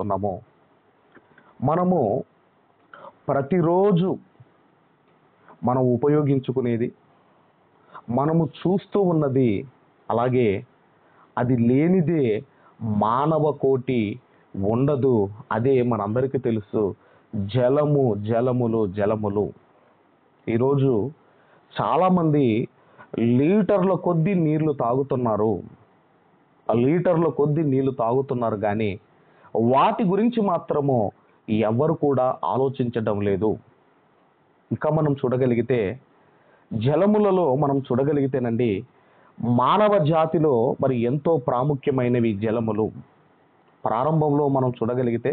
చూస్తున్నామో, మనము ప్రతిరోజు మనం ఉపయోగించుకునేది, మనము చూస్తూ ఉన్నది, అలాగే అది లేనిదే మానవ కోటి ఉండదు. అదే మనందరికీ తెలుసు, జలము, జలములు, జలములు. ఈరోజు చాలామంది లీటర్ల కొద్దీ నీళ్లు తాగుతున్నారు. లీటర్ల కొద్దీ నీళ్లు తాగుతున్నారు కానీ వాటి గురించి మాత్రము ఎవరు కూడా ఆలోచించడం లేదు. ఇంకా మనం చూడగలిగితే, జలములలో మనం చూడగలిగితేనండి, మానవ జాతిలో మరి ఎంతో ప్రాముఖ్యమైనవి జలములు. ప్రారంభంలో మనం చూడగలిగితే,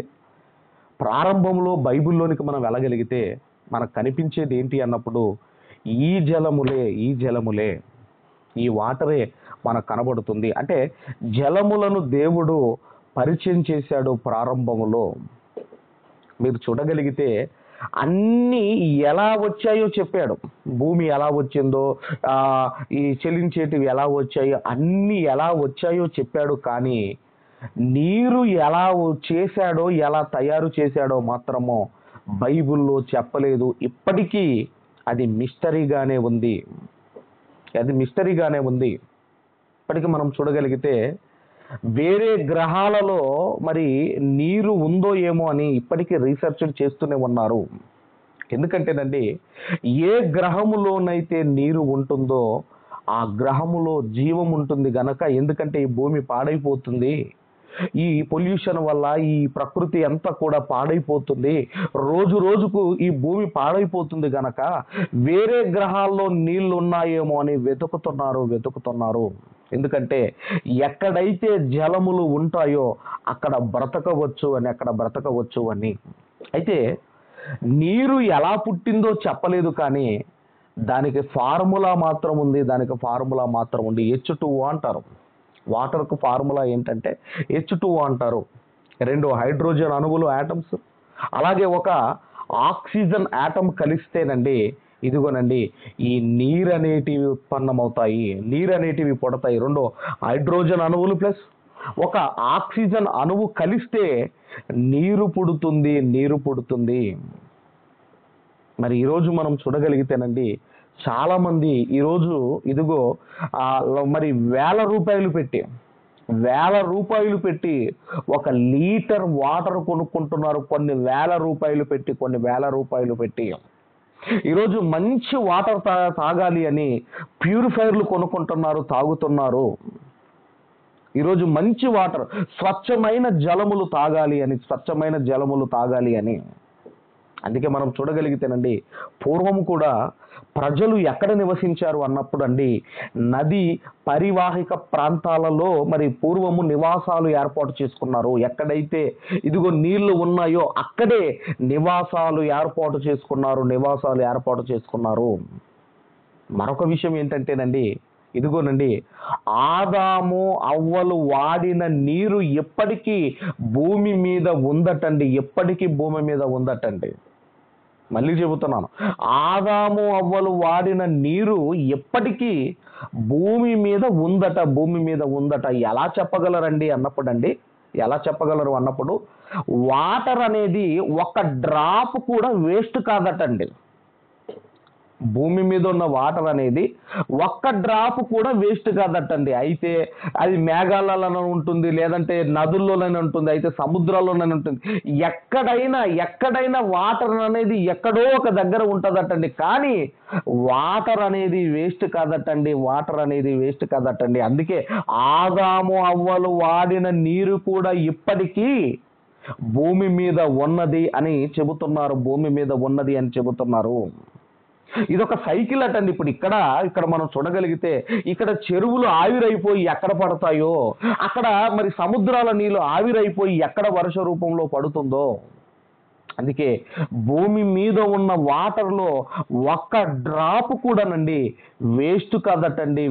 ప్రారంభంలో బైబిల్లోనికి మనం వెళ్ళగలిగితే మనకు కనిపించేది ఏంటి అన్నప్పుడు, ఈ జలములే, ఈ జలములే, ఈ వాటరే మనకు కనబడుతుంది. అంటే జలములను దేవుడు పరిచయం చేశాడు ప్రారంభములో. మీరు చూడగలిగితే అన్నీ ఎలా వచ్చాయో చెప్పాడు. భూమి ఎలా వచ్చిందో, ఈ చెలించేటివి ఎలా వచ్చాయో, అన్నీ ఎలా వచ్చాయో చెప్పాడు. కానీ నీరు ఎలా చేశాడో, ఎలా తయారు చేశాడో మాత్రమో బైబిల్లో చెప్పలేదు. ఇప్పటికీ అది మిస్టరీగానే ఉంది. అది మిస్టరీగానే ఉంది. ఇప్పటికీ మనం చూడగలిగితే వేరే గ్రహాలలో మరి నీరు ఉందో ఏమో అని ఇప్పటికీ రీసెర్చ్ చేస్తూనే ఉన్నారు. ఎందుకంటేనండి, ఏ గ్రహములోనైతే నీరు ఉంటుందో ఆ గ్రహములో జీవం ఉంటుంది గనక. ఎందుకంటే ఈ భూమి పాడైపోతుంది, ఈ పొల్యూషన్ వల్ల ఈ ప్రకృతి అంతా కూడా పాడైపోతుంది, రోజు రోజుకు ఈ భూమి పాడైపోతుంది గనక వేరే గ్రహాల్లో నీళ్లు ఉన్నాయేమో అని వెతుకుతున్నారు. ఎందుకంటే ఎక్కడైతే జలములు ఉంటాయో అక్కడ బ్రతకవచ్చు అని. అయితే నీరు ఎలా పుట్టిందో చెప్పలేదు, కానీ దానికి ఫార్ములా మాత్రం ఉంది. H2O అంటారు. వాటర్కు ఫార్ములా ఏంటంటే H2O అంటారు. 2 హైడ్రోజన్ అణువులు, యాటమ్స్, అలాగే ఒక ఆక్సిజన్ యాటమ్ కలిస్తేనండి, ఇదిగోనండి, ఈ నీరు అనేటివి ఉత్పన్నమవుతాయి, నీరు అనేటివి పుడతాయి. 2 హైడ్రోజన్ అణువులు ప్లస్ ఒక ఆక్సిజన్ అణువు కలిస్తే నీరు పుడుతుంది. మరి ఈరోజు మనం చూడగలిగితేనండి, చాలామంది ఈరోజు ఇదిగో మరి వేల రూపాయలు పెట్టి 1 లీటర్ వాటర్ కొనుక్కుంటున్నారు. కొన్ని వేల రూపాయలు పెట్టి ఈరోజు మంచి వాటర్ తాగాలి అని ప్యూరిఫైర్లు కొనుక్కుంటున్నారు, తాగుతున్నారు. ఈరోజు మంచి వాటర్, స్వచ్ఛమైన జలములు తాగాలి అని. అందుకే మనం చూడగలిగితేనండి, పూర్వము కూడా ప్రజలు ఎక్కడ నివసించారు అన్నప్పుడు అండి, నది పరివాహిక ప్రాంతాలలో మరి పూర్వము నివాసాలు ఏర్పాటు చేసుకున్నారు. ఎక్కడైతే ఇదిగో నీళ్లు ఉన్నాయో అక్కడే నివాసాలు ఏర్పాటు చేసుకున్నారు. మరొక విషయం ఏంటంటేనండి, ఇదిగోనండి, ఆదాము అవ్వలు వాడిన నీరు ఎప్పటికీ భూమి మీద ఉందటండి. మళ్ళీ చెబుతున్నాను, ఆదాము అవ్వలు వాడిన నీరు ఎప్పటికీ భూమి మీద ఉందట. ఎలా చెప్పగలరు అన్నప్పుడు వాటర్ అనేది 1 డ్రాప్ కూడా వేస్ట్ కాదటండి. భూమి మీద ఉన్న వాటర్ అనేది 1 డ్రాప్ కూడా వేస్ట్ కాదటండి. అయితే అది మేఘాలలోనే ఉంటుంది, లేదంటే నదుల్లోనే ఉంటుంది, అయితే సముద్రాల్లోనే ఉంటుంది. ఎక్కడైనా వాటర్ అనేది ఎక్కడో ఒక దగ్గర ఉంటుందటండి. కానీ వాటర్ అనేది వేస్ట్ కాదటండి. అందుకే ఆదాము అవ్వలు వాడిన నీరు కూడా ఇప్పటికీ భూమి మీద ఉన్నది అని చెబుతున్నారు. ఇదొక సైకిల్ అటండి. ఇప్పుడు ఇక్కడ మనం చూడగలిగితే, ఇక్కడ చెరువులు ఆవిరైపోయి ఎక్కడ పడతాయో, అక్కడ మరి సముద్రాల నీళ్ళు ఆవిరైపోయి ఎక్కడ వర్ష రూపంలో పడుతుందో. అందుకే భూమి మీద ఉన్న వాటర్లో 1 డ్రాప్ కూడానండి వేస్ట్ కాదటండి.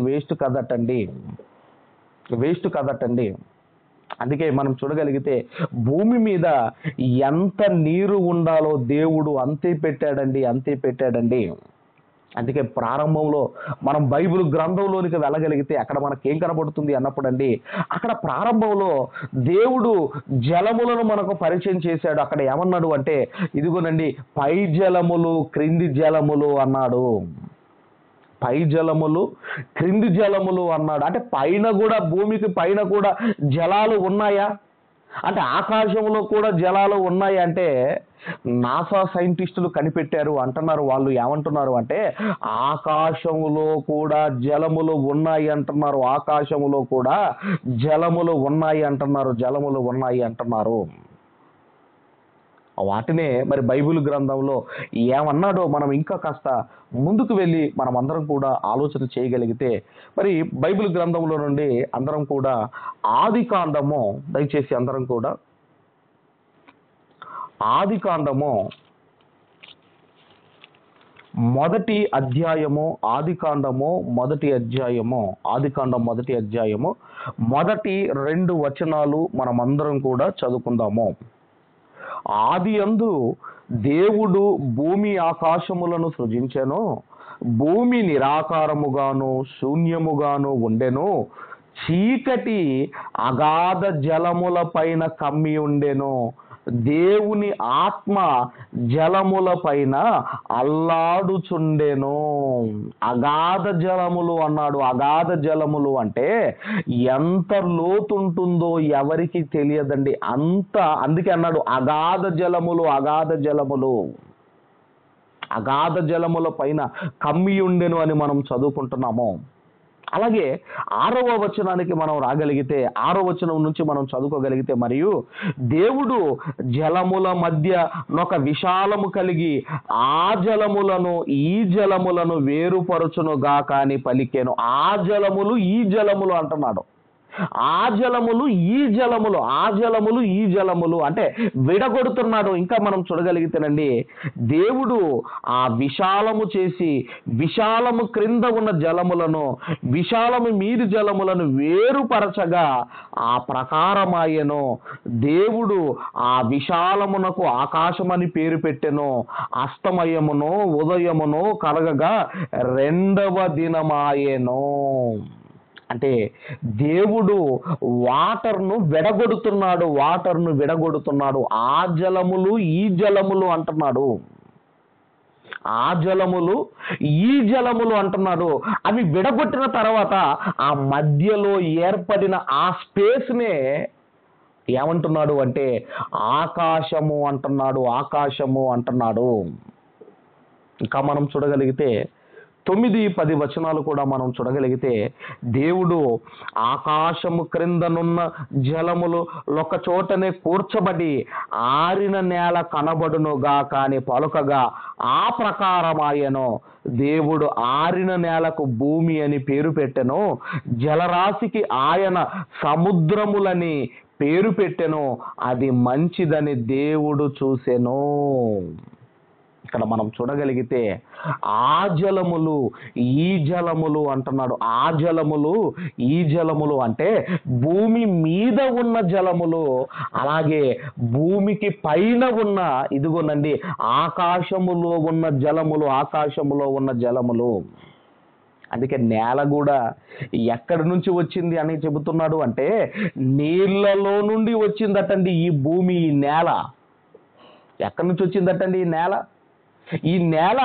అందుకే మనం చూడగలిగితే భూమి మీద ఎంత నీరు ఉండాలో దేవుడు అంతే పెట్టాడండి. అందుకే ప్రారంభంలో మనం బైబిల్ గ్రంథంలోనికి వెళ్ళగలిగితే అక్కడ మనకేం కనబడుతుంది అన్నప్పుడు అండి, అక్కడ ప్రారంభంలో దేవుడు జలములను మనకు పరిచయం చేశాడు. అక్కడ ఏమన్నాడు అంటే, ఇదిగోనండి పై జలములు క్రింది జలములు అన్నాడు. పై జలములు క్రింది జలములు అన్నాడు. అంటే పైన కూడా, భూమికి పైన కూడా జలాలు ఉన్నాయా అంటే, ఆకాశంలో కూడా జలాలు ఉన్నాయి అంటే, నాసా సైంటిస్టులు కనిపెట్టారు అంటున్నారు. వాళ్ళు ఏమంటున్నారు అంటే, ఆకాశంలో కూడా జలములు ఉన్నాయి అంటున్నారు. ఆకాశంలో కూడా జలములు ఉన్నాయి అంటున్నారు. జలములు ఉన్నాయి అంటున్నారు. వాటినే మరి బైబిల్ గ్రంథంలో ఏమన్నాడో మనం ఇంకా కాస్త ముందుకు వెళ్ళి మనం అందరం కూడా ఆలోచన చేయగలిగితే, మరి బైబిల్ గ్రంథంలో నుండి అందరం కూడా ఆది కాండము, దయచేసి అందరం కూడా ఆది కాండము మొదటి అధ్యాయము, ఆది కాండము మొదటి అధ్యాయము, ఆది కాండం మొదటి అధ్యాయము మొదటి 2 వచనాలు మనం అందరం కూడా చదువుకుందాము. ఆదియందు దేవుడు భూమి ఆకాశములను సృజించెను. భూమి నిరాకారముగాను శూన్యముగాను ఉండెను. చీకటి అగాధ జలముల పైన కమ్మి ఉండెను. దేవుని ఆత్మ జలముల పైన అల్లాడుచుండెను. అగాధ జలములు అన్నాడు. అగాధ జలములు అంటే ఎంత లోతుంటుందో ఎవరికి తెలియదండి. అందుకే అన్నాడు అగాధ జలములు, అగాధ జలములు. అగాధ జలముల పైన కమ్మి ఉండెను అని మనం చదువుకుంటున్నాము. అలాగే 6వ వచనానికి మనం రాగలిగితే, 6వ వచనం నుంచి మనం చదువుకోగలిగితే, మరియు దేవుడు జలముల మధ్య ఒక విశాలము కలిగి ఆ జలములను ఈ జలములను వేరుపరచును గాక అని పలికెను. ఆ జలములు ఈ జలములు అంటున్నాడు. ఆ జలములు ఈ జలములు, ఆ జలములు ఈ జలములు అంటే విడగొడుతున్నాడు. ఇంకా మనం చూడగలిగితేనండి, దేవుడు ఆ విశాలము చేసి విశాలము క్రింద ఉన్న జలములను విశాలము మీది జలములను వేరుపరచగా ఆ ప్రకారమాయెను. దేవుడు ఆ విశాలమునకు ఆకాశమని పేరు పెట్టెను. అస్తమయమును ఉదయమును కలగగా 2వ దినమాయెను. అంటే దేవుడు వాటర్ను విడగొడుతున్నాడు. వాటర్ను విడగొడుతున్నాడు. ఆ జలములు ఈ జలములు అంటున్నాడు. ఆ జలములు ఈ జలములు అంటున్నాడు. అవి విడగొట్టిన తర్వాత ఆ మధ్యలో ఏర్పడిన ఆ స్పేస్నే ఏమంటున్నాడు అంటే ఆకాశము అంటున్నాడు. ఆకాశము అంటున్నాడు. ఇంకా మనం చూడగలిగితే 9-10 వచనాలు కూడా మనం చూడగలిగితే, దేవుడు ఆకాశము క్రిందనున్న జలములు ఒక చోటనే కూర్చబడి ఆరిన నేల కనబడునుగా కాని పలుకగా ఆ ప్రకారమాయెను. దేవుడు ఆరిన నేలకు భూమి అని పేరు పెట్టెను. జలరాశికి ఆయన సముద్రములని పేరు పెట్టెను. అది మంచిదని దేవుడు చూసెను. ఇక్కడ మనం చూడగలిగితే ఆ జలములు ఈ జలములు అంటున్నాడు. ఆ జలములు ఈ జలములు అంటే భూమి మీద ఉన్న జలములు, అలాగే భూమికి పైన ఉన్న ఇదిగోనండి ఆకాశములో ఉన్న జలములు, ఆకాశములో ఉన్న జలములు. అందుకే నేల కూడా ఎక్కడి నుంచి వచ్చింది అని చెబుతున్నాడు అంటే, నీళ్లలో నుండి వచ్చిందటండి ఈ భూమి. ఈ నేల ఎక్కడి నుంచి వచ్చిందటండి ఈ నేల? ఈ నేల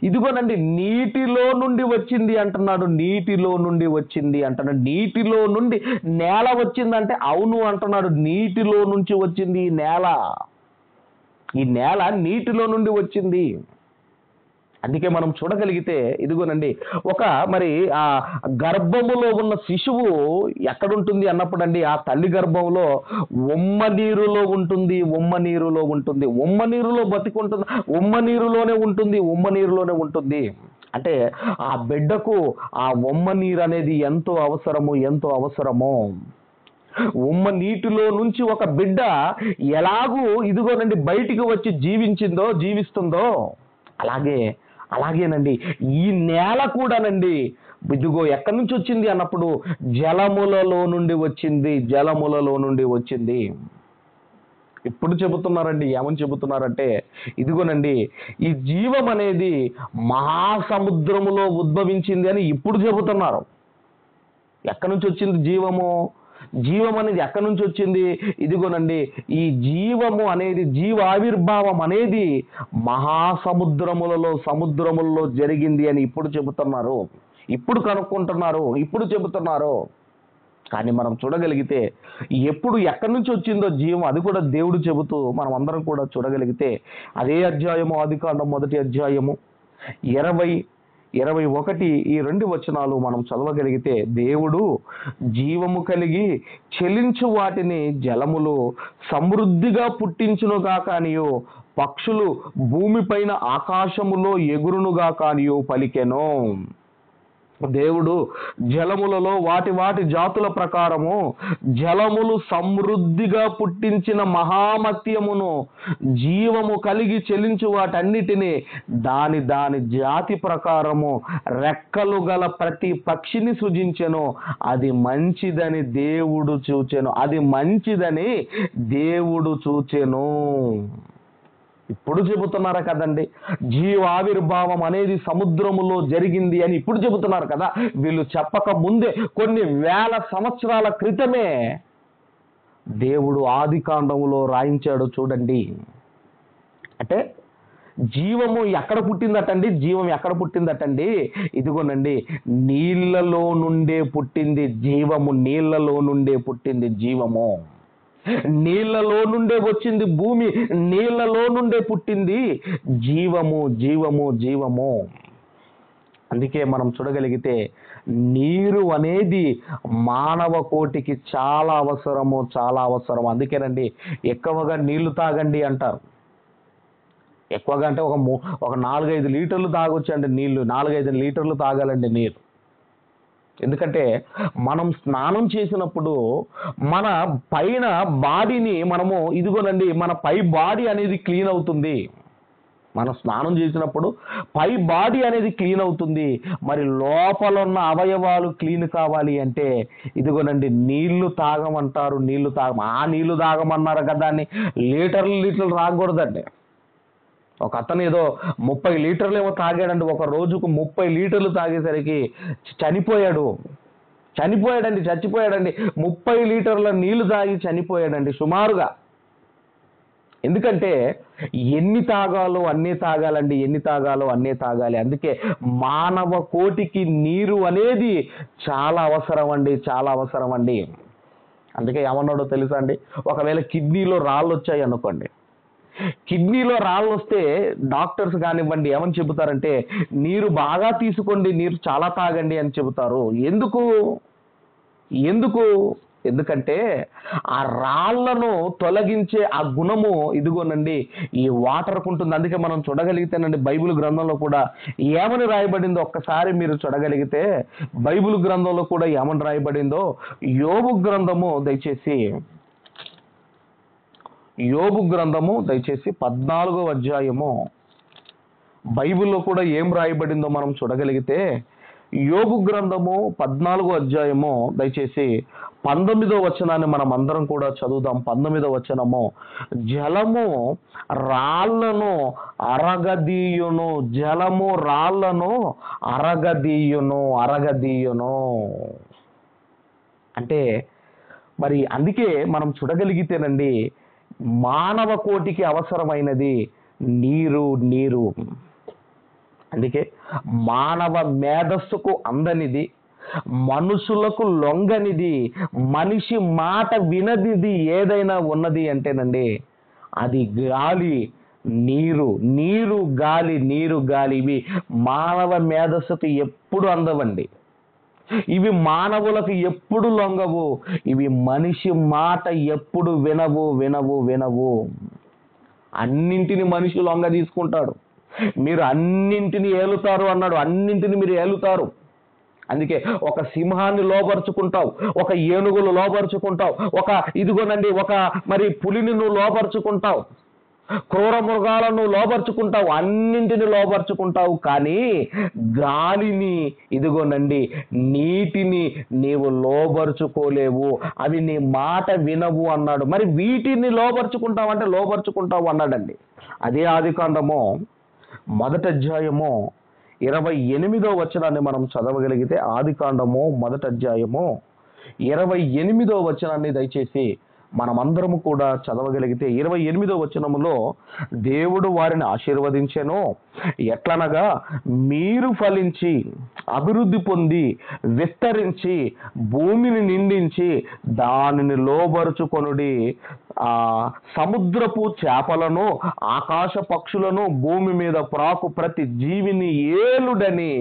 ఇదిగోనండి నీటిలో నుండి వచ్చింది అంటున్నాడు. నీటిలో నుండి వచ్చింది అంటున్నాడు. నీటిలో నుండి నేల వచ్చిందంటే అవును అంటున్నాడు. నీటిలో నుంచి వచ్చింది ఈ నేల. ఈ నేల నీటిలో నుండి వచ్చింది. అందుకే మనం చూడగలిగితే ఇదిగోనండి ఒక మరి ఆ గర్భములో ఉన్న శిశువు ఎక్కడుంటుంది అన్నప్పుడు అండి, ఆ తల్లి గర్భంలో ఉమ్మ నీరులో ఉంటుంది. ఉమ్మ నీరులో ఉంటుంది. ఉమ్మ నీరులో బతికుంటుంది. ఉమ్మ నీరులోనే ఉంటుంది. ఉమ్మ నీరులోనే ఉంటుంది. అంటే ఆ బిడ్డకు ఆ ఉమ్మ నీరు అనేది ఎంతో అవసరము, ఎంతో అవసరము. ఉమ్మ నీటిలో నుంచి ఒక బిడ్డ ఎలాగూ ఇదిగోనండి బయటికి వచ్చి జీవిస్తుందో అలాగేనండి ఈ నేల కూడానండి ఇదిగో ఎక్కడి నుంచి వచ్చింది అన్నప్పుడు జలములలో నుండి వచ్చింది. జలములలో నుండి వచ్చింది. ఇప్పుడు చెబుతున్నారండి. ఏమని చెబుతున్నారంటే, ఇదిగోనండి ఈ జీవం అనేది మహాసముద్రములో ఉద్భవించింది అని ఇప్పుడు చెబుతున్నారు. ఎక్కడి నుంచి వచ్చింది జీవము? జీవం అనేది ఎక్కడి నుంచి వచ్చింది? ఇదిగోనండి ఈ జీవము అనేది, జీవావిర్భావం అనేది సముద్రములలో జరిగింది అని ఇప్పుడు చెబుతున్నారు. ఇప్పుడు కనుక్కుంటున్నారు, ఇప్పుడు చెబుతున్నారు. కానీ మనం చూడగలిగితే ఎప్పుడు ఎక్కడి నుంచి వచ్చిందో జీవం, అది కూడా దేవుడు చెబుతూ మనం అందరం కూడా చూడగలిగితే, అదే అధ్యాయము, ఆదికాండం 1వ అధ్యాయము 21 ఈ 2 వచనాలు మనం చదవగలిగితే, దేవుడు జీవము కలిగి చెలించు వాటిని జలములు సమృద్ధిగా పుట్టించునుగా కానియో, పక్షులు భూమిపైన ఆకాశములో ఎగురునుగా కానియో పలికెను. దేవుడు జలములలో వాటి జాతుల ప్రకారము జలములు సమృద్ధిగా పుట్టించిన మహామత్యమును, జీవము కలిగి చెలించు వాటన్నిటిని దాని జాతి ప్రకారము రెక్కలు గల ప్రతి పక్షిని సృజించెను. అది మంచిదని దేవుడు చూచెను. ఇప్పుడు చెబుతున్నారు కదండి, జీవావిర్భావం అనేది సముద్రములో జరిగింది అని ఇప్పుడు చెబుతున్నారు కదా. వీళ్ళు చెప్పక ముందే కొన్ని వేల సంవత్సరాల క్రితమే దేవుడు ఆదికాండములో రాయించాడు చూడండి. అంటే జీవము ఎక్కడ పుట్టిందటండి? జీవం ఎక్కడ పుట్టిందటండి? ఇదిగోనండి నీళ్లలో నుండే పుట్టింది జీవము. నీళ్లలో నుండే పుట్టింది జీవము. నీళ్లలో నుండే వచ్చింది భూమి. నీళ్లలో నుండే పుట్టింది జీవము. అందుకే మనం చూడగలిగితే నీరు అనేది మానవ కోటికి చాలా అవసరం. అందుకేనండి ఎక్కువగా నీళ్లు తాగండి అంటారు. ఎక్కువగా అంటే ఒక 4-5 లీటర్లు తాగొచ్చండి నీళ్లు. 4-5 లీటర్లు తాగాలండి నీరు. ఎందుకంటే మనం స్నానం చేసినప్పుడు మన పైన బాడీని మనము, ఇదిగోనండి మన పై బాడీ అనేది క్లీన్ అవుతుంది. మనం స్నానం చేసినప్పుడు పై బాడీ అనేది క్లీన్ అవుతుంది. మరి లోపల ఉన్న అవయవాలు క్లీన్ కావాలి అంటే ఇదిగోనండి నీళ్లు తాగమంటారు. నీళ్లు తాగమన్నారు కదా అని లీటర్లు తాగకూడదండి. ఒక అతను ఏదో 30 లీటర్లు ఏమో తాగాడండి. ఒక రోజుకు 30 లీటర్లు తాగేసరికి చచ్చిపోయాడండి. 30 లీటర్ల నీళ్లు తాగి చనిపోయాడండి సుమారుగా. ఎందుకంటే ఎన్ని తాగాలో అన్నీ తాగాలి. అందుకే మానవ కోటికి నీరు అనేది చాలా అవసరం అండి. అందుకే ఏమన్నాడో తెలుసా అండి? ఒకవేళ కిడ్నీలో రాళ్ళు వచ్చాయి అనుకోండి, కిడ్నీలో రాళ్ళు వస్తే డాక్టర్స్ కానివ్వండి ఏమని చెబుతారంటే, నీరు బాగా తీసుకోండి, నీరు చాలా తాగండి అని చెబుతారు. ఎందుకంటే ఆ రాళ్లను తొలగించే ఆ గుణము ఇదిగోనండి ఈ వాటర్కు ఉంటుంది. అందుకే మనం చూడగలిగితేనండి బైబిల్ గ్రంథంలో కూడా ఏమని రాయబడిందో ఒక్కసారి మీరు చూడగలిగితే, బైబిల్ గ్రంథంలో కూడా ఏమని రాయబడిందో యోబు గ్రంథము దయచేసి 14వ అధ్యాయము బైబిల్లో కూడా ఏం రాయబడిందో మనం చూడగలిగితే, యోబు గ్రంథము 14వ అధ్యాయము దయచేసి 19వ వచనాన్ని మనం అందరం కూడా చదువుదాం. 19వ వచనము, జలము రాళ్లను అరగదీయును. అంటే మరి అందుకే మనం చూడగలిగితేనండి మానవ కోటికి అవసరమైనది నీరు. అందుకే మానవ మేధస్సుకు అందనిది, మనుషులకు లొంగనిది, మనిషి మాట వినదిది ఏదైనా ఉన్నది అంటేనండి అది గాలి, నీరు గాలి. ఇవి మానవ మేధస్సుకు ఎప్పుడు అందవండి. ఇవి మానవులకు ఎప్పుడు లొంగవు. ఇవి మనిషి మాట ఎప్పుడు వినవు. అన్నింటిని మనిషి లొంగ తీసుకుంటాడు. మీరు అన్నింటిని ఏలుతారు అన్నాడు. అన్నింటిని మీరు ఏలుతారు. అందుకే ఒక సింహాన్ని లోపరుచుకుంటావు, ఒక ఏనుగులు లోపరుచుకుంటావు, ఒక మరి పులిని నువ్వు లోపరుచుకుంటావు. క్రూర మృగాలను లోబర్చుకుంటావు, అన్నింటిని లోబర్చుకుంటావు, కానీ గాలిని, ఇదిగోనండి నీటిని నీవు లోబర్చుకోలేవు, అవి నీ మాట వినవు అన్నాడు. మరి వీటిని లోబర్చుకుంటావు అంటే లోబర్చుకుంటావు అన్నాడండి. అదే ఆదికాండము 1వ అధ్యాయము 28వ వచనాన్ని మనం చదవగలిగితే, ఆదికాండము 1వ అధ్యాయము 28వ వచనాన్ని దయచేసి మనమందరము కూడా చదవగలిగితే, 28వ వచనములో దేవుడు వారిని ఆశీర్వదించెను. ఎట్లనగా, మీరు ఫలించి అభివృద్ధి పొంది విస్తరించి భూమిని నిండించి దానిని లోబరుచుకొనుడి, సముద్రపు చేపలను ఆకాశ పక్షులను భూమి మీద ప్రాకు ప్రతి జీవిని ఏలుడని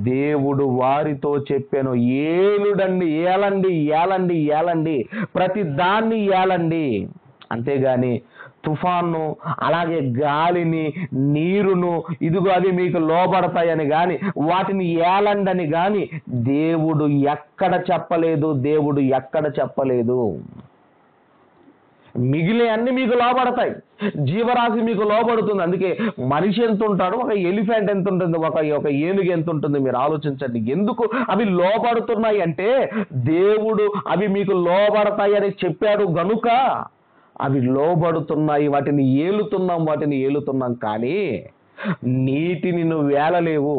దేవుడు వారితో చెప్పాను. ఏలుడండి, ఏలండి, ఏలండి, ఏలండి, ప్రతి దాన్ని ఏలండి. అంతేగాని తుఫాను, అలాగే గాలిని, నీరును, ఇదిగో అవి మీకు లోబడతాయని కానీ, వాటిని ఏలండని కానీ దేవుడు ఎక్కడ చెప్పలేదు. దేవుడు ఎక్కడ చెప్పలేదు. మిగిలే అన్ని మీకు లోబడతాయి, జీవరాశి మీకు లోబడుతుంది. అందుకే మనిషి ఎంత ఉంటాడు, ఒక ఎలిఫెంట్ ఎంత ఉంటుంది, ఒక ఏనుగు ఎంత ఉంటుంది, మీరు ఆలోచించండి. ఎందుకు అవి లోబడుతున్నాయి అంటే దేవుడు అవి మీకు లోబడతాయి అని చెప్పాడు గనుక అవి లోబడుతున్నాయి. వాటిని ఏలుతున్నాం. కానీ నీటిని నువ్వు ఏలలేవు,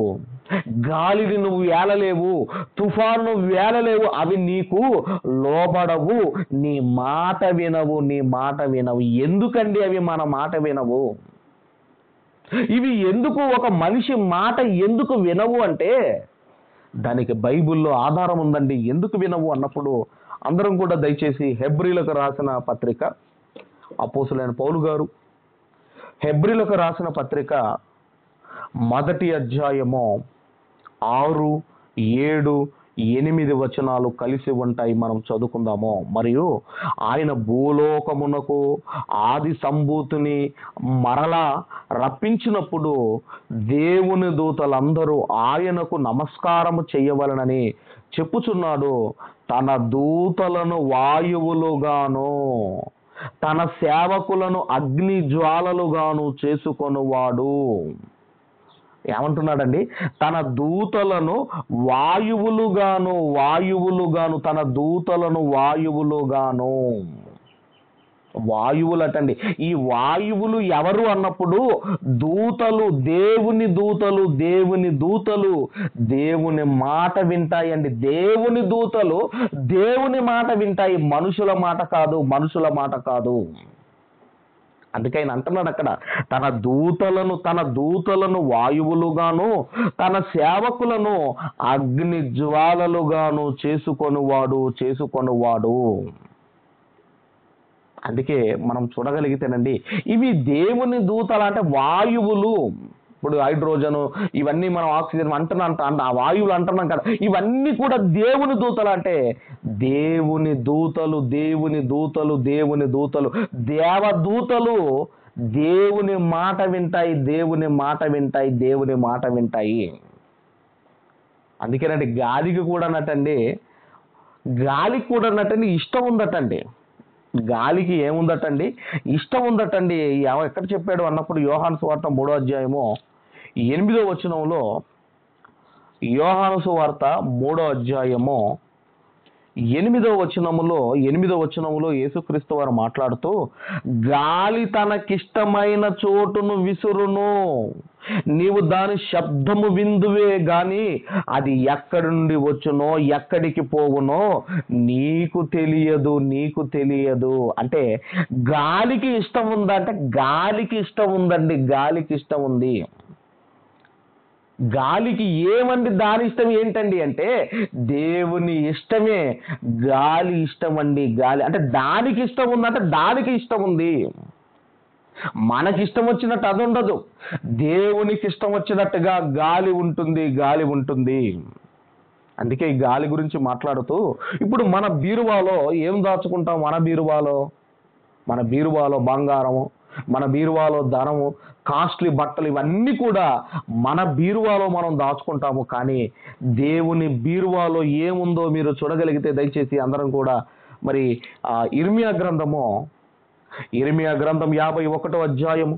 గాలిని నువ్వు ఏలలేవు, తుఫాను నువ్వు ఏలలేవు. అవి నీకు లోబడవు, నీ మాట వినవు. ఎందుకండి అవి మన మాట వినవు? ఇవి ఎందుకు ఒక మనిషి మాట ఎందుకు వినవు అంటే దానికి బైబిల్లో ఆధారం ఉందండి. ఎందుకు వినవు అన్నప్పుడు అందరం కూడా దయచేసి హెబ్రీలకు రాసిన పత్రిక, అపోస్తులైన పౌలు గారు హెబ్రీలకు రాసిన పత్రిక 1వ అధ్యాయము 6, 7, 8 వచనాలు కలిసి ఉంటాయి, మనం చదువుకుందాము. మరియు ఆయన భూలోకమునకు ఆది సంభూతిని మరలా రప్పించినప్పుడు దేవుని దూతలందరూ ఆయనకు నమస్కారము చేయవలనని చెప్పుచున్నాడు. తన దూతలను వాయువులుగాను తన సేవకులను అగ్ని జ్వాలలుగాను చేసుకొనువాడు. ఏమంటున్నాడండి? తన దూతలను వాయువులుగాను తన దూతలను వాయువులటండి. ఈ వాయువులు ఎవరు అన్నప్పుడు దూతలు, దేవుని దూతలు దేవుని మాట వింటాయండి. దేవుని దూతలు దేవుని మాట వింటాయి, మనుషుల మాట కాదు. అందుకే ఆయన అంటున్నాడు అక్కడ, తన దూతలను వాయువులుగాను తన సేవకులను అగ్ని జ్వాలలుగాను చేసుకొనువాడు. అందుకే మనం చూడగలిగితేనండి, ఇవి దేవుని దూతలు అంటే వాయువులు. ఇప్పుడు హైడ్రోజను, ఇవన్నీ మనం ఆక్సిజన్ ఆ వాయువులు అంటున్నాం కదా, ఇవన్నీ కూడా దేవుని దూతలు. అంటే దేవుని దూతలు దేవదూతలు దేవుని మాట వింటాయి. అందుకేనండి గాలికి కూడా ఇష్టం ఉందటండి. గాలికి ఏముందటండి? ఇష్టం ఉందటండి. ఎక్కడ చెప్పాడు అన్నప్పుడు యోహాను సువార్త 3వ అధ్యాయము 8వ వచనంలో, యోహాను సువార్త 3వ అధ్యాయము 8వ వచనములో యేసుక్రీస్తు వారు మాట్లాడుతూ, గాలి తనకిష్టమైన చోటును విసురును, నీవు దాని శబ్దము విందువే గాని అది ఎక్కడి నుండి వచ్చునో ఎక్కడికి పోవునో నీకు తెలియదు. అంటే గాలికి ఇష్టం ఉందంటే గాలికి ఇష్టం ఉందండి. గాలికి ఇష్టం ఉంది. గాలికి ఏమండి దాని ఇష్టం ఏంటండి అంటే దేవుని ఇష్టమే గాలి ఇష్టం అండి. గాలి అంటే దానికి ఇష్టం ఉందంటే దానికి ఇష్టం ఉంది. మనకి ఇష్టం వచ్చినట్టు అది ఉండదు, దేవునికి ఇష్టం వచ్చినట్టుగా గాలి ఉంటుంది. అందుకే ఈ గాలి గురించి మాట్లాడుతూ, ఇప్పుడు మన బీరువాలో ఏం దాచుకుంటాం? మన బీరువాలో బంగారము, మన బీరువాలో ధనము, కాస్ట్లీ బట్టలు, ఇవన్నీ కూడా మన బీరువాలో మనం దాచుకుంటాము. కానీ దేవుని బీరువాలో ఏముందో మీరు చూడగలిగితే దయచేసి అందరం కూడా మరి ఇర్మియా గ్రంథము ఇర్మియా గ్రంథం 51వ అధ్యాయము,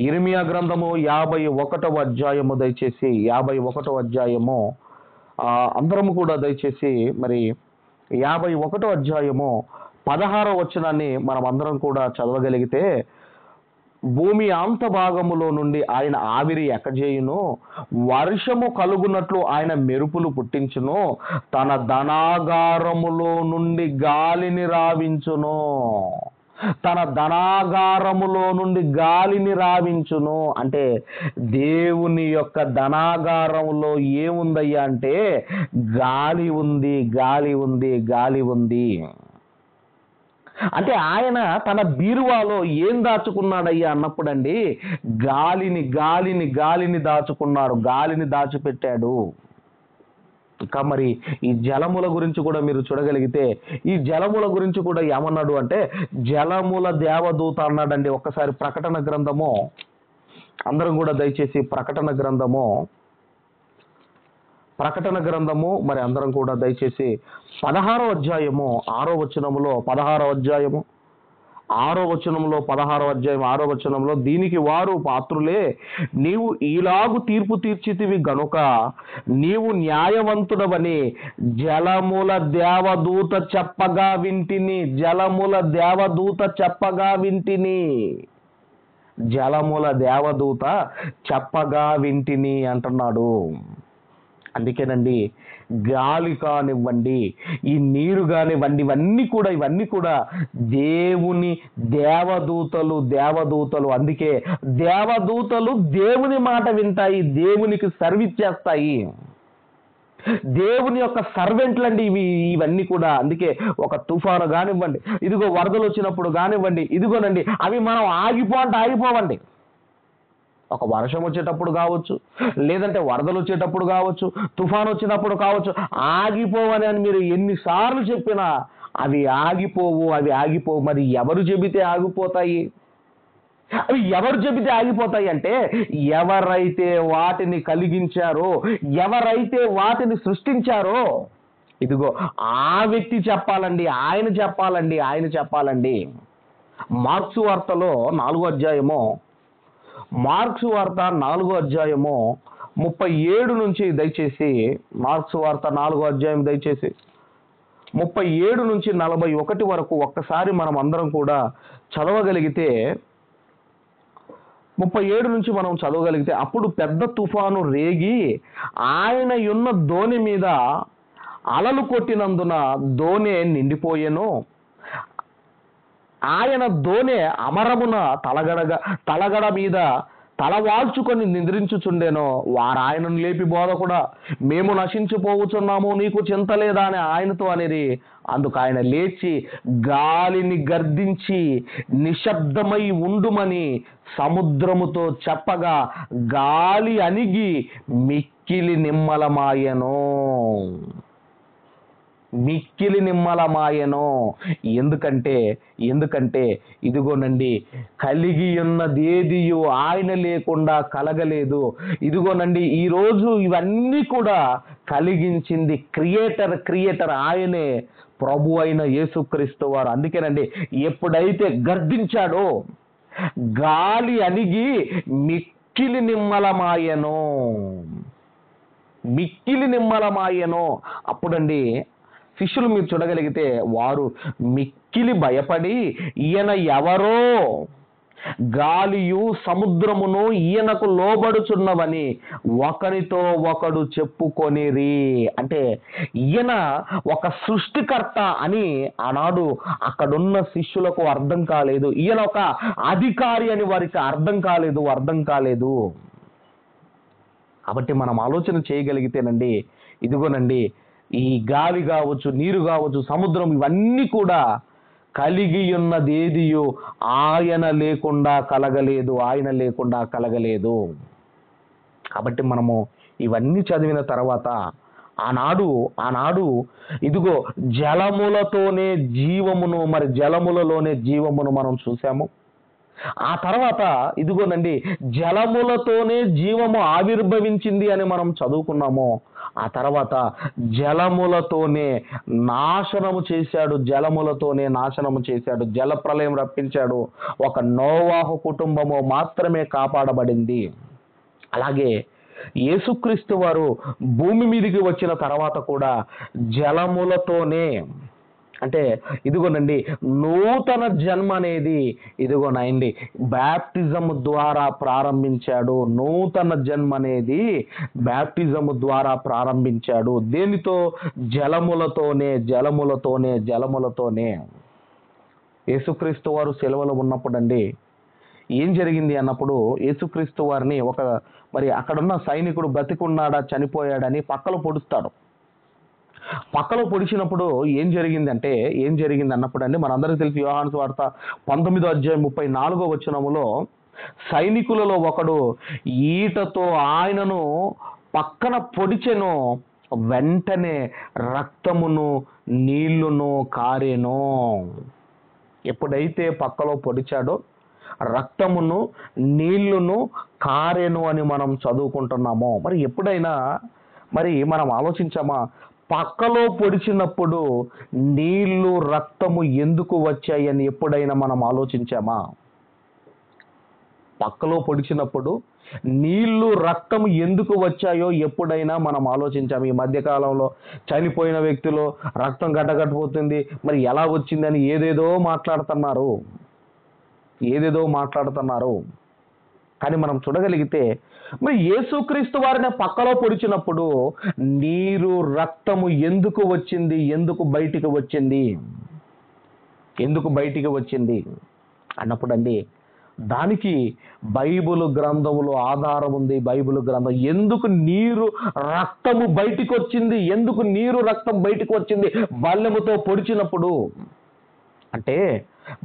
ఇర్మియా గ్రంథము 51వ అధ్యాయము, దయచేసి 51వ అధ్యాయము అందరము కూడా దయచేసి మరి 51వ అధ్యాయము 16వ వచనాన్ని మనం అందరం కూడా చదవగలిగితే, భూమి అంత భాగములో నుండి ఆయన ఆవిరి ఎక్కజేయును, వర్షము కలుగునట్లు ఆయన మెరుపులు పుట్టించును, తన ధనాగారములో నుండి గాలిని రావించును, తన ధనాగారములో నుండి గాలిని రావించును. అంటే దేవుని యొక్క ధనాగారంలో ఏముందయ్యా అంటే గాలి ఉంది, గాలి ఉంది, గాలి ఉంది. అంటే ఆయన తన బీరువాలో ఏం దాచుకున్నాడయ్యా అన్నప్పుడండి, గాలిని గాలిని గాలిని దాచుకున్నాడు, గాలిని దాచిపెట్టాడు. ఇంకా మరి ఈ జలముల గురించి కూడా మీరు చూడగలిగితే, ఈ జలముల గురించి కూడా ఏమన్నాడు అంటే జలముల దేవదూత అన్నాడండి. ఒక్కసారి ప్రకటన గ్రంథము, అందరం కూడా దయచేసి ప్రకటన గ్రంథము మరి అందరం కూడా దయచేసి 16వ అధ్యాయము 6వ వచనములో, 16వ అధ్యాయము 6వ వచనంలో, 16వ అధ్యాయం 6వ వచనంలో, దీనికి వారు పాత్రులే, నీవు ఈలాగు తీర్పు తీర్చితివి గనుక నీవు న్యాయవంతుడవని జలముల దేవదూత చెప్పగా వింటిని, జలముల దేవదూత చెప్పగా వింటిని, జలముల దేవదూత చెప్పగా వింటిని అంటున్నాడు. అందుకేనండి గాలి కానివ్వండి, ఈ నీరు కానివ్వండి, ఇవన్నీ కూడా దేవుని దేవదూతలు. అందుకే దేవదూతలు దేవుని మాట వింటాయి, దేవునికి సర్వీస్ చేస్తాయి, దేవుని యొక్క సర్వెంట్లండి ఇవన్నీ కూడా. అందుకే ఒక తుఫాను కానివ్వండి, ఇదిగో వరదలు వచ్చినప్పుడు కానివ్వండి, ఇదిగోనండి అవి మనం ఆగిపోవండి. ఒక వర్షం వచ్చేటప్పుడు కావచ్చు, లేదంటే వరదలు వచ్చేటప్పుడు కావచ్చు, తుఫాను వచ్చినప్పుడు కావచ్చు, ఆగిపోవని మీరు ఎన్నిసార్లు చెప్పినా అవి ఆగిపోవు. మరి ఎవరు చెబితే ఆగిపోతాయి? అవి ఎవరు చెబితే ఆగిపోతాయి అంటే ఎవరైతే వాటిని కలిగించారో, ఎవరైతే వాటిని సృష్టించారో, ఇదిగో ఆ వ్యక్తి చెప్పాలండి, ఆయన చెప్పాలండి. మార్క్సు వార్తలో 4వ అధ్యాయము, మార్క్సు వార్త 4వ అధ్యాయము 37 నుంచి దయచేసి, మార్క్సు వార్త 4వ అధ్యాయం దయచేసి 37 నుంచి 41 వరకు ఒక్కసారి మనం అందరం కూడా చదవగలిగితే, 37 నుంచి మనం చదవగలిగితే, అప్పుడు పెద్ద తుఫాను రేగి ఆయన ఉన్న దోణి మీద అలలు కొట్టినందున దోణి నిండిపోయెను. ఆయన దోణి అమరమున తలగడ మీద తలవాల్చుకొని నిద్రించుచుండెను. వారాయనను లేపి, బోధకుడా, మేము నశించిపోవచ్చున్నాము, నీకు చింత లేదా అని ఆయనతో అనేది. అందుకు ఆయన లేచి గాలిని గర్దించి నిశ్శబ్దమై ఉండుమని సముద్రముతో చెప్పగా గాలి అణిగి మిక్కిలి నిమ్మలమాయెను. ఎందుకంటే ఇదిగోనండి కలిగి ఉన్నదేదియు ఆయన లేకుండా కలగలేదు. ఇదిగోనండి ఈరోజు ఇవన్నీ కూడా కలిగించింది క్రియేటర్ ఆయనే, ప్రభు అయిన యేసుక్రీస్తు వారు. అందుకేనండి ఎప్పుడైతే గర్దించాడో గాలి అణిగి మిక్కిలి నిమ్మలమాయెను. అప్పుడండి శిష్యులు మీరు చూడగలిగితే వారు మిక్కిలి భయపడి, ఈయన ఎవరో, గాలియు సముద్రమును ఈయనకు లోబడుచున్నవని ఒకరితో ఒకడు చెప్పుకొనిరి. అంటే ఈయన ఒక సృష్టికర్త అని ఆనాడు అక్కడున్న శిష్యులకు అర్థం కాలేదు. ఈయన ఒక అధికారి అని వారికి అర్థం కాలేదు. కాబట్టి మనం ఆలోచన చేయగలిగితేనండి, ఇదిగోనండి ఈ గాలి కావచ్చు, నీరు కావచ్చు, సముద్రం, ఇవన్నీ కూడా కలిగి ఉన్నదేదియో ఆయన లేకుండా కలగలేదు. కాబట్టి మనము ఇవన్నీ చదివిన తర్వాత ఆనాడు ఇదిగో జలములతోనే జీవమును, మరి జలములలోనే జీవమును మనం చూసాము. ఆ తర్వాత ఇదిగోనండి జలములతోనే జీవము ఆవిర్భవించింది అని మనం చదువుకున్నాము. ఆ తర్వాత జలములతోనే నాశనము చేశాడు, జలములతోనే నాశనము చేశాడు, జలప్రలయం రప్పించాడు. ఒక నోవాహు కుటుంబము మాత్రమే కాపాడబడింది. అలాగే యేసుక్రీస్తు వారు భూమి మీదకి వచ్చిన తర్వాత కూడా జలములతోనే, అంటే ఇదిగోనండి నూతన జన్మ అనేది ఇదిగోనండి బ్యాప్టిజం ద్వారా ప్రారంభించాడు. నూతన జన్మ అనేది బ్యాప్టిజం ద్వారా ప్రారంభించాడు. దేనితో? జలములతోనే, జలములతోనే, జలములతోనే. యేసుక్రీస్తు వారు సెలవులో ఉన్నప్పుడు అండి ఏం జరిగింది అన్నప్పుడు, యేసుక్రీస్తు వారిని మరి అక్కడున్న సైనికుడు బతికున్నాడా చనిపోయాడని పక్కలో పొడుస్తాడు. పక్కలో పొడిచినప్పుడు ఏం జరిగింది అన్నప్పుడు అండి మనందరికీ తెలిసి యోహాను సువార్త 19:34 సైనికులలో ఒకడు ఈటతో ఆయనను పక్కన పొడిచెను, వెంటనే రక్తమును నీళ్లును కారెను. ఎప్పుడైతే పక్కలో పొడిచాడో రక్తమును నీళ్లును కారెను అని మనం చదువుకుంటున్నామో, మరి ఎప్పుడైనా మనం ఆలోచించామా? పక్కలో పొడిచినప్పుడు నీళ్లు రక్తము ఎందుకు వచ్చాయని ఎప్పుడైనా మనం ఆలోచించామా? పక్కలో పొడిచినప్పుడు నీళ్లు రక్తము ఎందుకు వచ్చాయో ఎప్పుడైనా మనం ఆలోచించాము? ఈ మధ్యకాలంలో చనిపోయిన వ్యక్తులు రక్తం గడ్డగట్టిపోతుంది, మరి ఎలా వచ్చిందని ఏదేదో మాట్లాడుతున్నారు. కానీ మనం చూడగలిగితే మరి యేసుక్రీస్తు వారిని పక్కలో పొడిచినప్పుడు నీరు రక్తము ఎందుకు వచ్చింది, ఎందుకు బయటికి వచ్చింది అన్నప్పుడు అండి దానికి బైబిల్ గ్రంథములో ఆధారం ఉంది. బైబిల్ గ్రంథం ఎందుకు నీరు రక్తము బయటికి వచ్చింది, ఎందుకు నీరు రక్తం బయటికి వచ్చింది బల్లెముతో పొడిచినప్పుడు అంటే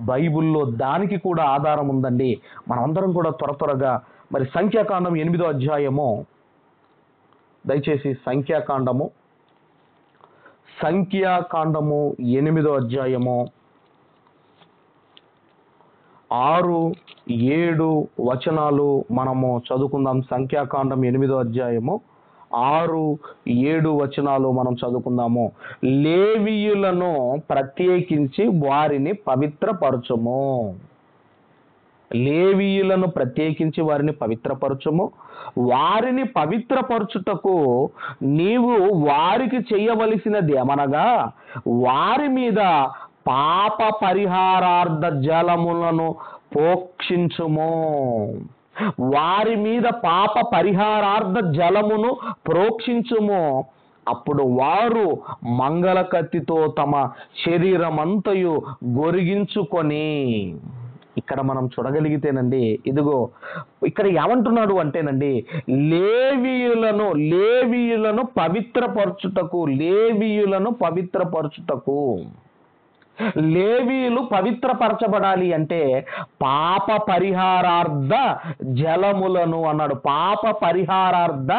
బైబిల్లో దానికి కూడా ఆధారం ఉందండి. మనమందరం కూడా త్వరగా మరి సంఖ్యాకాండం 8వ అధ్యాయము, దయచేసి సంఖ్యాకాండము 8వ అధ్యాయము 6-7 వచనాలు మనము చదువుకుందాం. సంఖ్యాకాండం 8వ అధ్యాయము 6-7 వచనాలు మనం చదువుకుందాము. లేవీయులను ప్రత్యేకించి వారిని పవిత్రపరచుము. లేవీయులను ప్రత్యేకించి వారిని పవిత్రపరచుము. వారిని పవిత్రపరచుటకు నీవు వారికి చేయవలసినది ఏమనగా వారి మీద పాప పరిహారార్థ జలములను ప్రోక్షించుము. వారి మీద పాప పరిహారార్థ జలమును ప్రోక్షించుము. అప్పుడు వారు మంగళ కత్తితో తమ శరీరమంతయు గొరిగించుకొని. ఇక్కడ మనం చూడగలిగితేనండి ఇదిగో ఇక్కడ ఏమంటున్నాడు అంటేనండి లేవీయులను పవిత్రపరచుటకు లేవీయులు పవిత్రపరచబడాలి అంటే పాప పరిహారార్థ జలములను అన్నాడు. పాప పరిహారార్థ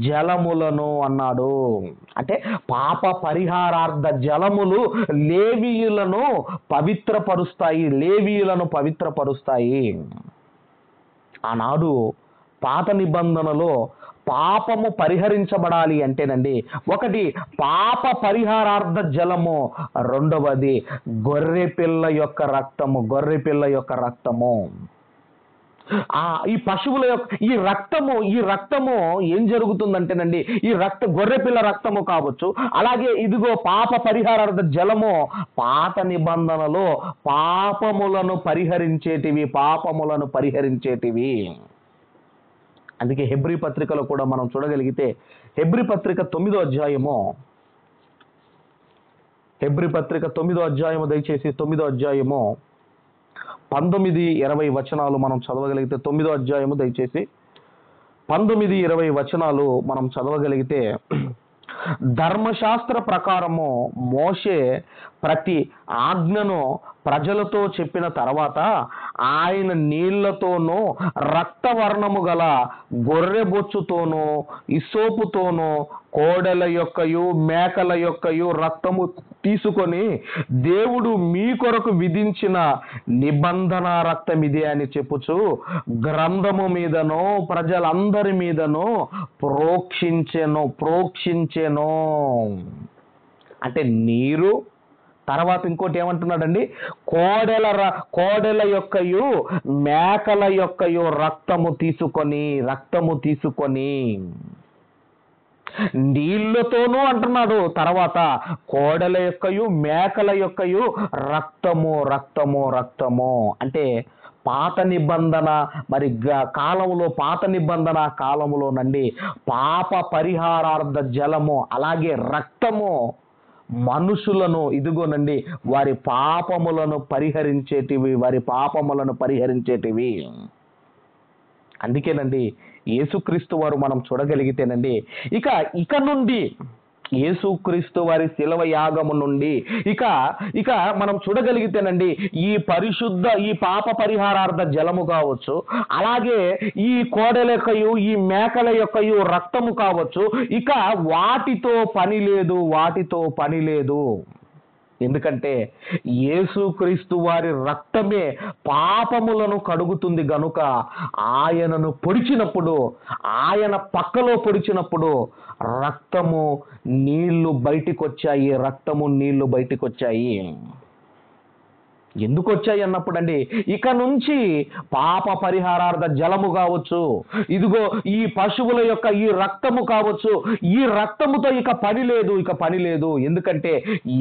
జలములను అన్నాడు. అంటే పాప పరిహారార్థ జలములు లేవీయులను పవిత్రపరుస్తాయి. ఆనాడు పాత నిబంధనలో పాపము పరిహరించబడాలి అంటేనండి ఒకటి పాప పరిహారార్థ జలము, రెండవది గొర్రెపిల్ల యొక్క రక్తము. ఈ పశువుల యొక్క ఈ రక్తము ఏం జరుగుతుందంటేనండి గొర్రెపిల్ల రక్తము కావచ్చు. అలాగే ఇదిగో పాప పరిహారార్థ జలము పాత నిబంధనలో పాపములను పరిహరించేటివి. అందుకే హెబ్రీ పత్రికలో కూడా మనం చూడగలిగితే హెబ్రీ పత్రిక 9వ అధ్యాయము దయచేసి 9వ అధ్యాయము 19-20 వచనాలు మనం చదవగలిగితే 9వ అధ్యాయము దయచేసి 19-20 వచనాలు మనం చదవగలిగితే ధర్మశాస్త్ర ప్రకారము మోషే ప్రతి ఆజ్ఞను ప్రజలతో చెప్పిన తర్వాత ఆయన నీళ్లతోనూ రక్తవర్ణము గల గొర్రె బొచ్చుతోనూ ఇసోపుతోనూ కోడెల యొక్కయు మేకల యొక్కయు రక్తము తీసుకొని దేవుడు మీ కొరకు విధించిన నిబంధన రక్తం ఇదే అని చెప్పుచు గ్రంథము మీదనో ప్రజలందరి మీదనో ప్రోక్షించెను. అంటే నీరు, తర్వాత ఇంకోటి ఏమంటున్నాడండి, కోడెల యొక్కయు మేకల యొక్కయు రక్తము తీసుకొని నీళ్లతోనూ అంటున్నాడు. తర్వాత కోడెల యొక్కయు మేకల యొక్కయు రక్తము అంటే పాత నిబంధన పాత నిబంధన కాలములోనండి పాప పరిహారార్థ జలము అలాగే రక్తము మనుషులను ఇదిగోనండి వారి పాపములను పరిహరించేటివి. అందుకేనండి యేసుక్రీస్తు వారు మనం చూడగలిగితేనండి ఇక నుండి యేసుక్రీస్తు వారి శిలువ యాగము నుండి ఇక మనం చూడగలిగితేనండి ఈ పాప పరిహారార్థ జలము కావచ్చు, అలాగే ఈ కోడెల యొక్కయు ఈ మేకల యొక్కయు రక్తము కావచ్చు, ఇక వాటితో పని లేదు. ఎందుకంటే యేసుక్రీస్తు వారి రక్తమే పాపములను కడుగుతుంది గనుక ఆయనను పొడిచినప్పుడు, ఆయన పక్కలో పొడిచినప్పుడు రక్తము నీళ్లు బయటికి వచ్చాయి. ఎందుకు వచ్చాయి అన్నప్పుడు అండి ఇక నుంచి పాప పరిహారార్థ జలము కావచ్చు, ఇదిగో ఈ పశువుల యొక్క ఈ రక్తము కావచ్చు, ఈ రక్తముతో ఇక పని లేదు. ఎందుకంటే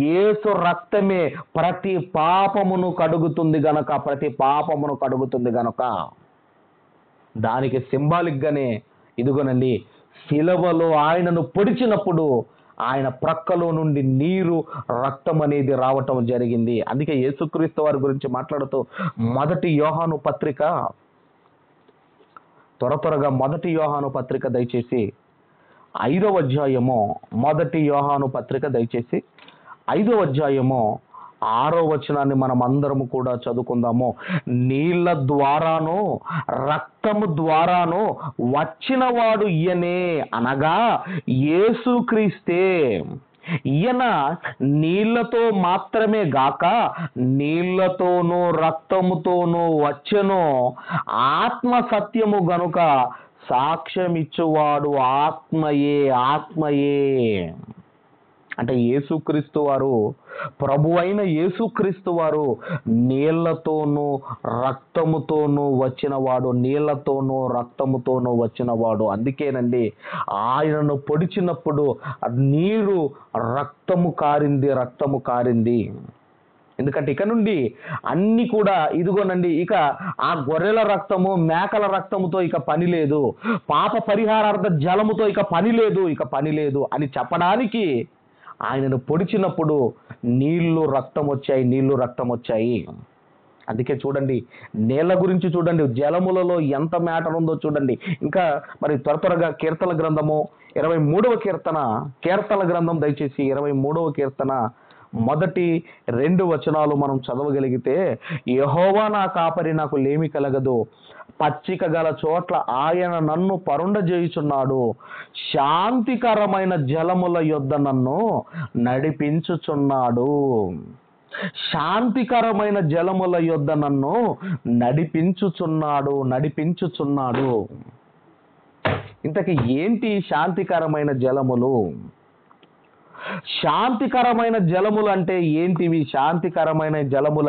యేసు రక్తమే ప్రతి పాపమును కడుగుతుంది గనక దానికి సింబాలిక్ గానే ఇదిగోనండి శిలువలో ఆయనను పొడిచినప్పుడు ఆయన ప్రక్కలో నుండి నీరు రక్తం అనేది రావటం జరిగింది. అందుకే యేసుక్రీస్తు వారి గురించి మాట్లాడుతూ మొదటి యోహాను పత్రిక దయచేసి 5వ అధ్యాయము, మొదటి యోహాను పత్రిక దయచేసి 5వ అధ్యాయము 6వ వచనాన్ని మనం అందరము కూడా చదువుకుందాము. నీళ్ల ద్వారాను రక్తము ద్వారాను వచ్చిన వాడు ఈయనే, అనగా యేసుక్రీస్తే. ఈయన నీళ్లతో మాత్రమే గాక నీళ్లతోనూ రక్తముతోనూ వచ్చెను. ఆత్మ సత్యము గనుక సాక్ష్యమిచ్చువాడు ఆత్మయే. అంటే యేసుక్రీస్తు వారు, ప్రభు అయిన యేసుక్రీస్తు వారు నీళ్లతోనూ రక్తముతోనూ వచ్చినవాడు. అందుకేనండి ఆయనను పొడిచినప్పుడు నీరు రక్తము కారింది. ఎందుకంటే ఇక నుండి అన్ని కూడా ఇదిగోనండి ఇక ఆ గొర్రెల రక్తము మేకల రక్తముతో ఇక పని లేదు, పాప పరిహారార్థ జలముతో ఇక పని లేదు అని చెప్పడానికి ఆయనను పొడిచినప్పుడు నీళ్లు రక్తం వచ్చాయి. అందుకే చూడండి నేల గురించి చూడండి, జలములలో ఎంత మ్యాటర్ ఉందో చూడండి. ఇంకా మరి త్వరగా కీర్తన గ్రంథము 23వ కీర్తన గ్రంథం దయచేసి 23వ కీర్తన మొదటి 2 వచనాలు మనం చదవగలిగితే, యెహోవా నా కాపరి, నాకు లేమి కలగదు. పచ్చిక గల చోట్ల ఆయన నన్ను పరుండజేయుచున్నాడు. శాంతికరమైన జలముల యొద్ద నన్ను నడిపించుచున్నాడు. శాంతికరమైన జలముల యొద్ద నన్ను నడిపించుచున్నాడు. ఇంతకీ ఏంటి శాంతికరమైన జలములు? శాంతికరమైన జలములు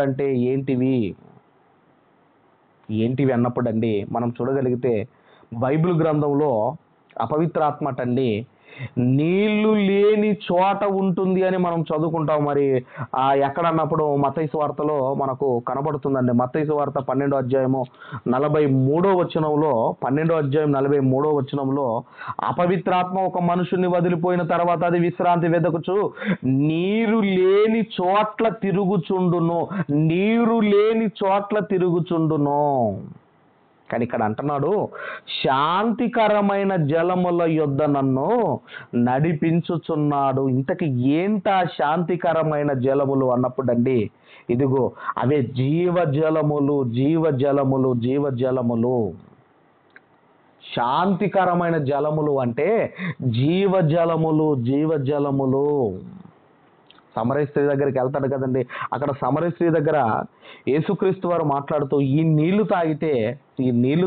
అంటే ఏంటివి అన్నప్పుడు అండి మనం చూడగలిగితే బైబిల్ గ్రంథంలో అపవిత్రాత్మ అండి నీళ్లు లేని చోట ఉంటుంది అని మనం చదువుకుంటాం. మరి ఎక్కడన్నప్పుడు మత్తయి సువార్తలో మనకు కనబడుతుందండి. మత్తయి సువార్త 12వ అధ్యాయము 43వ వచనంలో 12వ అధ్యాయం 43వ వచనంలో అపవిత్రాత్మ ఒక మనుషుని వదిలిపోయిన తర్వాత అది విశ్రాంతి వెదకుచు నీరు లేని చోట్ల తిరుగుచుండును. కానీ ఇక్కడ అంటున్నాడు, శాంతికరమైన జలముల యొద్ద నన్ను నడిపించుచున్నాడు. ఇంతకి ఏంట శాంతికరమైన జలములు అన్నప్పుడండి, ఇదిగో అవే జీవజలములు, జీవజలములు, జీవజలములు. శాంతికరమైన జలములు అంటే జీవజలములు, జీవజలములు. సమరయ స్త్రీ దగ్గరికి వెళ్తాడు కదండి, అక్కడ సమరయ స్త్రీ దగ్గర యేసుక్రీస్తు వారు మాట్లాడుతూ, ఈ నీళ్లు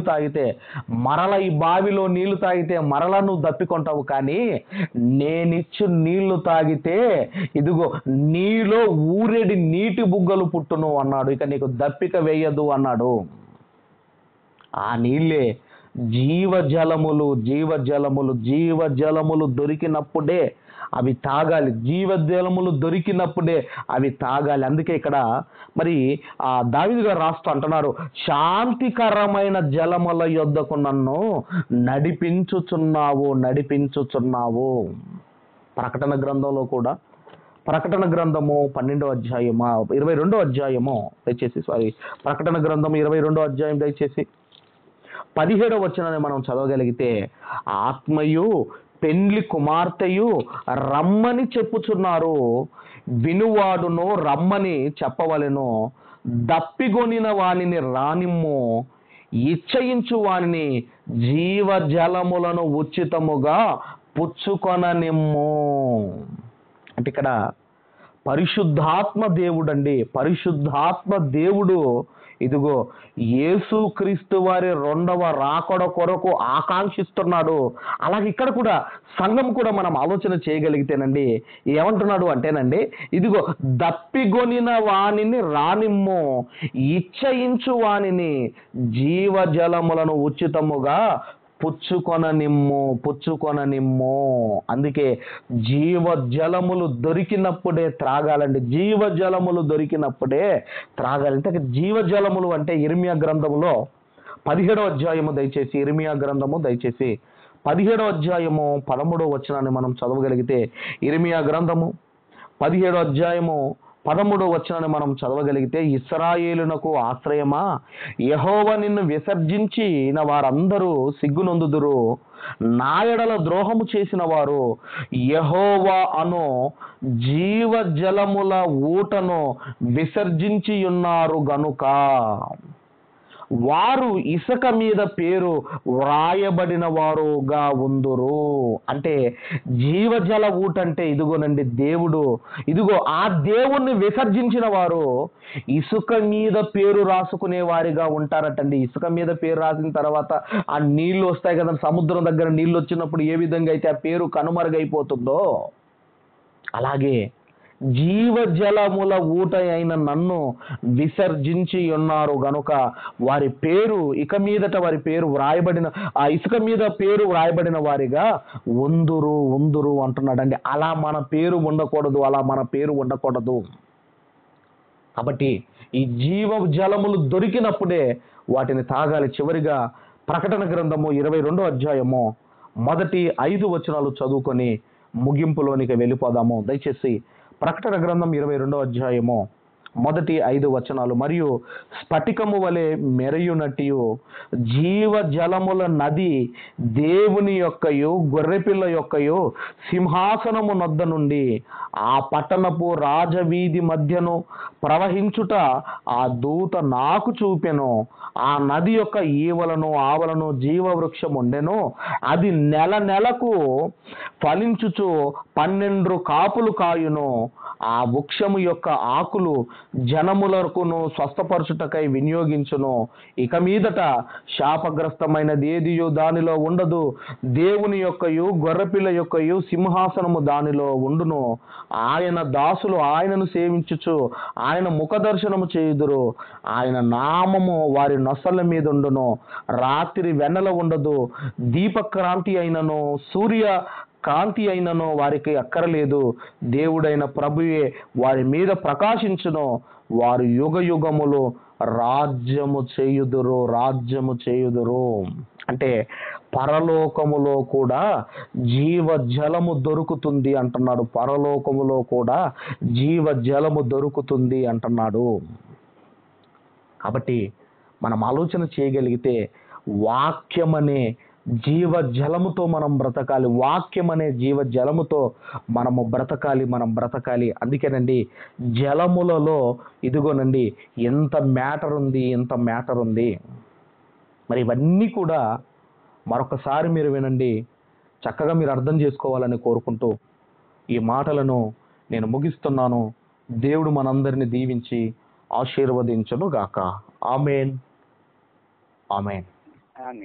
తాగితే మరల ఈ బావిలో నీళ్లు తాగితే మరల నువ్వు దప్పికొంటావు, కానీ నేనిచ్చు నీళ్లు తాగితే ఇదిగో నీలో ఊరేడి నీటి బుగ్గలు పుట్టును అన్నాడు. ఇక నీకు దప్పిక వేయదు అన్నాడు. ఆ నీళ్ళే జీవజలములు, జీవజలములు. జీవజలములు దొరికినప్పుడే అవి తాగాలి, జీవజలములు దొరికినప్పుడే అవి తాగాలి. అందుకే ఇక్కడ మరి దావీదు గారు రాస్తూ అంటున్నారు, శాంతికరమైన జలముల యొద్దకు నన్ను నడిపించుచున్నావు. ప్రకటన గ్రంథంలో కూడా, ప్రకటన గ్రంథము 12వ అధ్యాయము 22వ అధ్యాయము దయచేసి ప్రకటన గ్రంథము 22వ అధ్యాయం దయచేసి 17వ వచనాన్ని మనం చదవగలిగితే, ఆత్మయు పెండ్లి కుమార్తెయు రమ్మని చెప్పుచున్నారు, వినువాడును రమ్మని చెప్పవలెను. దప్పిగొనిన వానిని రానిమ్ము, ఇచ్చయించు వానిని జీవజలములను ఉచితముగా పుచ్చుకొననిమ్ము. అంటే ఇక్కడ పరిశుద్ధాత్మ దేవుడు అండి, పరిశుద్ధాత్మ దేవుడు ఇదిగో యేసుక్రీస్తు వారి 2వ రాకడ కొరకు ఆకాంక్షిస్తున్నాడు. అలాగే ఇక్కడ కూడా సంఘం కూడా మనం ఆలోచన చేయగలిగితేనండి, ఏమంటున్నాడు అంటేనండి, ఇదిగో దప్పిగొనిన వానిని రానిమ్ము, ఇచ్చయించు వానిని జీవజలములను ఉచితముగా పుచ్చుకొననిమ్ము. అందుకే జీవజలములు దొరికినప్పుడే త్రాగాలండి, జీవజలములు దొరికినప్పుడే త్రాగాలి. అంటే జీవజలములు అంటే ఇర్మియా గ్రంథములో 17వ అధ్యాయము దయచేసి, ఇర్మియా గ్రంథము దయచేసి 17వ అధ్యాయము 13వ వచనాన్ని మనం చదవగలిగితే, ఇర్మియా గ్రంథము 17వ అధ్యాయము 13వ వచనాన్ని మనం చదవగలిగితే, ఇశ్రాయేలునకు ఆశ్రయమా, యెహోవా నిన్ను విసర్జించిన వారందరూ సిగ్గునొందుదురు, నా ఎడల ద్రోహము చేసిన వారు యెహోవా అను జీవజలముల ఊటను విసర్జించి ఉన్నారు గనుక వారు ఇసుక మీద పేరు వ్రాయబడిన వారుగా ఉందురు. అంటే జీవజల ఊట అంటే ఇదిగోనండి దేవుడు, ఇదిగో ఆ దేవుణ్ణి విసర్జించిన వారు ఇసుక మీద పేరు రాసుకునే వారిగా ఉంటారటండి. ఇసుక మీద పేరు రాసిన తర్వాత ఆ నీళ్లు వస్తాయి కదా, సముద్రం దగ్గర నీళ్ళు వచ్చినప్పుడు ఏ విధంగా అయితే ఆ పేరు కనుమరుగైపోతుందో, అలాగే జీవజలముల ఊట అయిన నన్ను విసర్జించి ఉన్నారు గనుక వారి పేరు ఇక మీదట వారి పేరు వ్రాయబడిన, ఆ ఇసుక మీద పేరు వ్రాయబడిన వారిగా ఉందురు అంటున్నాడండి. అలా మన పేరు ఉండకూడదు. కాబట్టి ఈ జీవజలములు దొరికినప్పుడే వాటిని తాగాలి. చివరిగా ప్రకటన గ్రంథము 22వ అధ్యాయము మొదటి 5 వచనాలు చదువుకొని ముగింపులోనికి వెళ్ళిపోదాము. దయచేసి ప్రకటన గ్రంథం 22వ అధ్యాయము మొదటి 5 వచనాలు. మరియు స్ఫటికము వలె మెరయునట్టు జీవజలముల నది దేవుని యొక్కయు గొర్రెపిల్ల యొక్కయు సింహాసనము నొద్ద నుండి ఆ పట్టణపు రాజవీధి మధ్యను ప్రవహించుట ఆ దూత నాకు చూపెను. ఆ నది యొక్క ఈవలను ఆవలను జీవవృక్షం ఉండెను. అది నెలకు ఫలించుచు 12 కాపులు కాయును. ఆ వృక్షము యొక్క ఆకులు జనములకును స్వస్థపరచుటకై వినియోగించును. ఇక మీదట శాపగ్రస్తమైనది ఏదియు దానిలో ఉండదు. దేవుని యొక్కయు గొర్రెపిల్ల యొక్కయు సింహాసనము దానిలో ఉండును. ఆయన దాసులు ఆయనను సేవించుచు ఆయన ముఖదర్శనము చేయుదురు. ఆయన నామము వారి నొసళ్ళ మీద ఉండును. రాత్రి వెన్నెల ఉండదు. దీపక్రాంతి అయినను సూర్య కాంతి అయినను వారికి అక్కరలేదు. దేవుడైన ప్రభువే వారి మీద ప్రకాశించును. వారు యుగయుగములు రాజ్యము చేయుదురు. అంటే పరలోకములో కూడా జీవజలము దొరుకుతుంది అంటున్నాడు. పరలోకములో కూడా జీవజలము దొరుకుతుంది అంటున్నాడు. కాబట్టి మనం ఆలోచన చేయగలిగితే వాక్యం అనే జీవ జలముతో మనం బ్రతకాలి. వాక్యం అనే జీవ జలముతో మనం బ్రతకాలి. అందుకేనండి జలములలో ఇదిగోనండి ఎంత మ్యాటర్ ఉంది. మరి ఇవన్నీ కూడా మరొకసారి మీరు వినండి, చక్కగా మీరు అర్థం చేసుకోవాలని కోరుకుంటూ ఈ మాటలను నేను ముగిస్తున్నాను. దేవుడు మనందరిని దీవించి ఆశీర్వదించును గాక. ఆమేన్. ఆమేన్. ఆమేన్.